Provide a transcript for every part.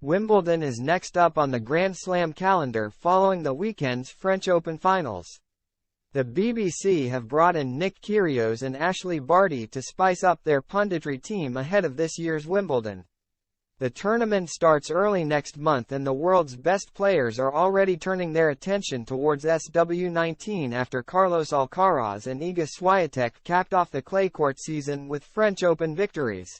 Wimbledon is next up on the Grand Slam calendar following the weekend's French Open finals. The BBC have brought in Nick Kyrgios and Ashley Barty to spice up their punditry team ahead of this year's Wimbledon. The tournament starts early next month and the world's best players are already turning their attention towards SW19 after Carlos Alcaraz and Iga Swiatek capped off the clay court season with French Open victories.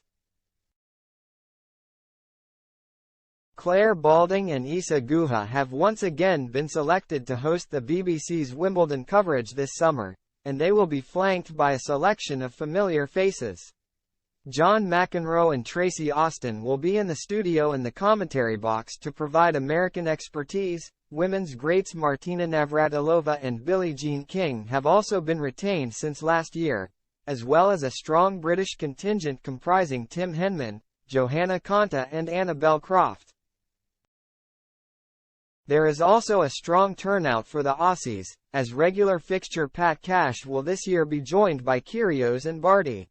Claire Balding and Issa Guha have once again been selected to host the BBC's Wimbledon coverage this summer, and they will be flanked by a selection of familiar faces. John McEnroe and Tracy Austin will be in the studio and the commentary box to provide American expertise. Women's greats Martina Navratilova and Billie Jean King have also been retained since last year, as well as a strong British contingent comprising Tim Henman, Johanna Konta and Annabel Croft. There is also a strong turnout for the Aussies, as regular fixture Pat Cash will this year be joined by Kyrgios and Barty.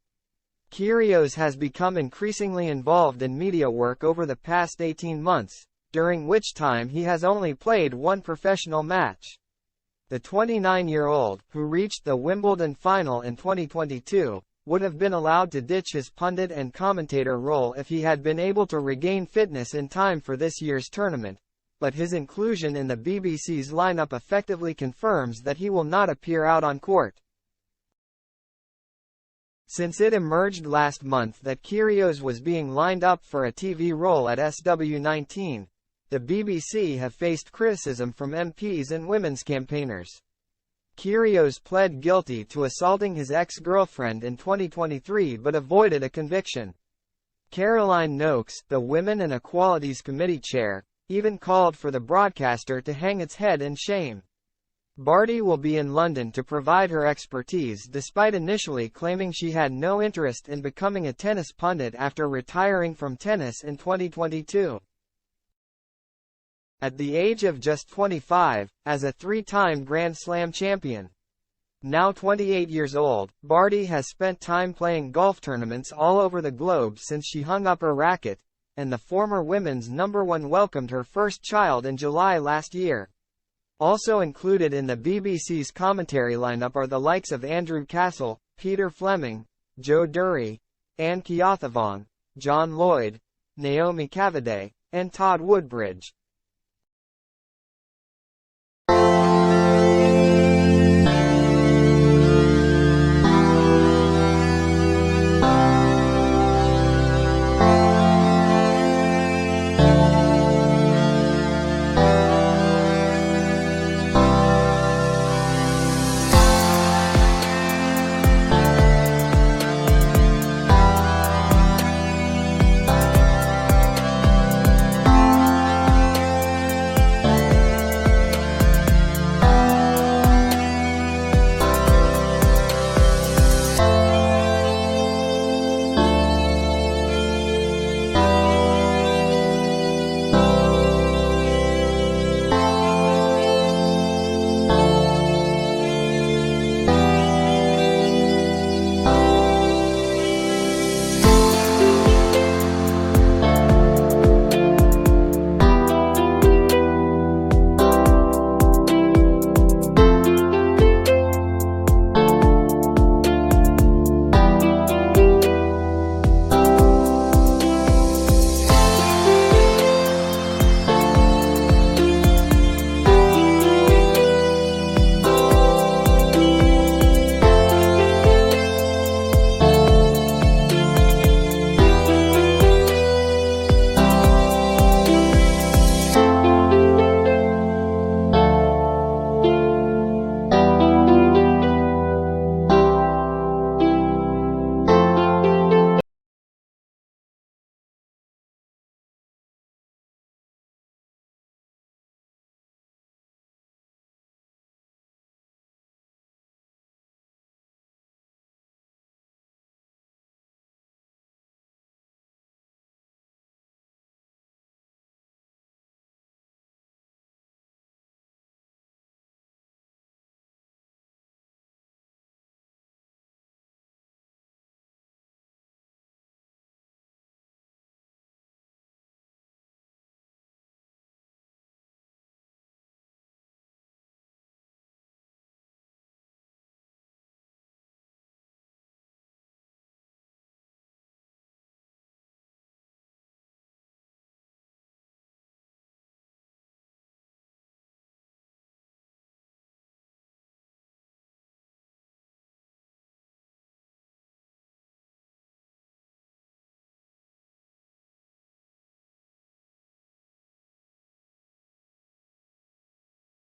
Kyrgios has become increasingly involved in media work over the past 18 months, during which time he has only played one professional match. The 29-year-old, who reached the Wimbledon final in 2022, would have been allowed to ditch his pundit and commentator role if he had been able to regain fitness in time for this year's tournament, but his inclusion in the BBC's lineup effectively confirms that he will not appear out on court. Since it emerged last month that Kyrgios was being lined up for a TV role at SW19, the BBC have faced criticism from MPs and women's campaigners. Kyrgios pled guilty to assaulting his ex-girlfriend in 2023 but avoided a conviction. Caroline Noakes, the Women and Equalities Committee chair, even called for the broadcaster to hang its head in shame. Barty will be in London to provide her expertise despite initially claiming she had no interest in becoming a tennis pundit after retiring from tennis in 2022. At the age of just 25, as a three-time Grand Slam champion, now 28 years old, Barty has spent time playing golf tournaments all over the globe since she hung up her racket, and the former women's #1 welcomed her first child in July last year. Also included in the BBC's commentary lineup are the likes of Andrew Castle, Peter Fleming, Joe Dury, Anne Keothavong, John Lloyd, Naomi Cavaday, and Todd Woodbridge.